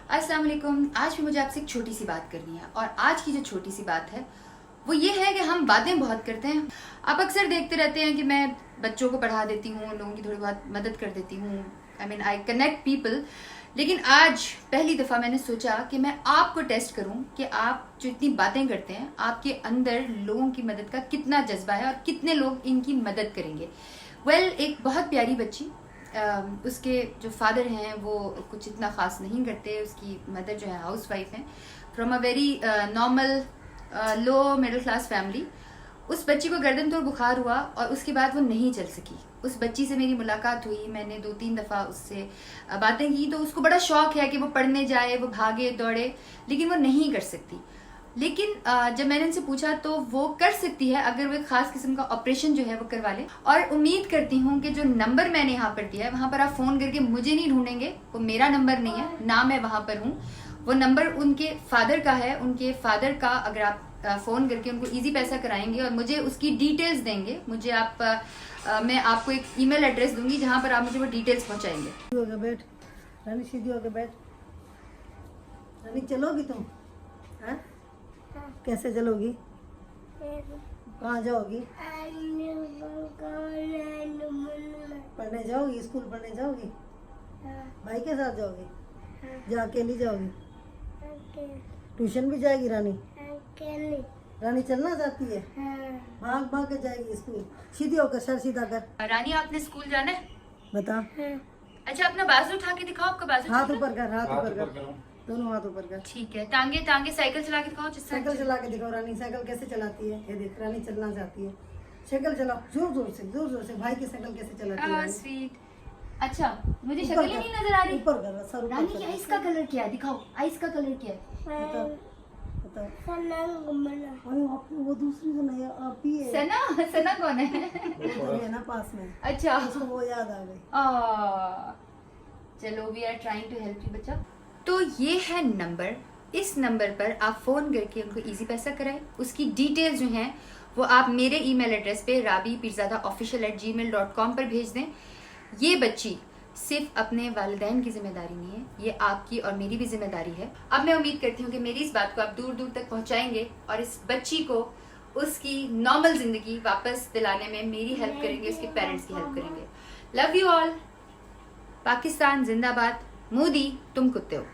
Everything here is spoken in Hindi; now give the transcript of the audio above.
अस्सलाम वालेकुम। आज भी मुझे आपसे एक छोटी सी बात करनी है और आज की जो छोटी सी बात है वो ये है कि हम बातें बहुत करते हैं। आप अक्सर देखते रहते हैं कि मैं बच्चों को पढ़ा देती हूँ, लोगों की थोड़ी बहुत मदद कर देती हूँ, आई कनेक्ट पीपल। लेकिन आज पहली दफ़ा मैंने सोचा कि मैं आपको टेस्ट करूं कि आप जो इतनी बातें करते हैं आपके अंदर लोगों की मदद का कितना जज्बा है और कितने लोग इनकी मदद करेंगे। एक बहुत प्यारी बच्ची, उसके जो फादर हैं वो कुछ इतना ख़ास नहीं करते, उसकी मदर जो है हाउस वाइफ हैं, from a very normal low middle class family. उस बच्ची को गर्दन तोड़ बुखार हुआ और उसके बाद वो नहीं चल सकी। उस बच्ची से मेरी मुलाकात हुई, मैंने 2-3 दफ़ा उससे बातें की। तो उसको बड़ा शौक है कि वो पढ़ने जाए, वो भागे दौड़े, लेकिन वो नहीं कर सकती। लेकिन जब मैंने उनसे पूछा तो वो कर सकती है अगर वो एक खास किस्म का ऑपरेशन जो है वो करवा ले। और उम्मीद करती हूँ कि जो नंबर मैंने यहाँ पर दिया है वहाँ पर आप फ़ोन करके मुझे नहीं ढूंढेंगे, वो मेरा नंबर नहीं है, ना मैं वहाँ पर हूँ। वो नंबर उनके फादर का है। उनके फादर का अगर आप फ़ोन करके उनको इजी पैसा कराएंगे और मुझे उसकी डिटेल्स देंगे, मुझे मैं आपको एक ईमेल एड्रेस दूंगी जहाँ पर आप मुझे वो डिटेल्स पहुँचाएंगे। बैठ रानी, सीधी होकर बैठ रानी। चलोगी तुम? हाँ? कैसे चलोगी? कहाँ जाओगी? पढ़ने जाओगी? स्कूल पढ़ने जाओगी? भाई के साथ जाओगी? या अकेली जाओगी? ट्यूशन भी जाएगी रानी? रानी चलना चाहती है? भाग भाग के जाएगी स्कूल। सीधी होकर, सर सीधा कर। रानी आपने स्कूल जाना है? बता। अच्छा, अपना बाजू उठा के दिखाओ। आपका बाजू हाथ ऊपर कर, हाथ ऊपर कर, दोनों हाथ ऊपर कर। ठीक है। टांगे टांगे साइकिल चला के दिखाओ। साइकिल चला के दिखाओ रानी। साइकिल कैसे चलाती है? ये देख, रानी चलना चाहती है। साइकिल चलाओ जोर जोर से, जोर जोर से। भाई की साइकिल कैसे चलाती है? स्वीट। अच्छा, मुझे शक्ल ही नहीं नजर आ रही। ऊपर कर, सर ऊपर। रानी की आइस का कलर क्या है? दिखाओ, आइस का कलर क्या है? बताओ बताओ। अरे वो दूसरी तो नहीं, आप ही है। सना। सना कौन है? वो तो है ना पास में। अच्छा, उसको वो याद आ गई। चलो, we are trying to help you बच्चा। तो ये है नंबर। इस नंबर पर आप फ़ोन करके उनको इजी पैसा कराएं। उसकी डिटेल्स जो हैं वो आप मेरे ईमेल एड्रेस पे rabipirzadaofficial@gmail.com पर भेज दें। ये बच्ची सिर्फ अपने वालिदैन की जिम्मेदारी नहीं है, ये आपकी और मेरी भी जिम्मेदारी है। अब मैं उम्मीद करती हूँ कि मेरी इस बात को आप दूर दूर तक पहुँचाएंगे और इस बच्ची को उसकी नॉर्मल ज़िंदगी वापस दिलाने में मेरी हेल्प करेंगे, उसके पेरेंट्स की हेल्प करेंगे। Love you all. पाकिस्तान जिंदाबाद। मोदी तुम कुत्ते हो।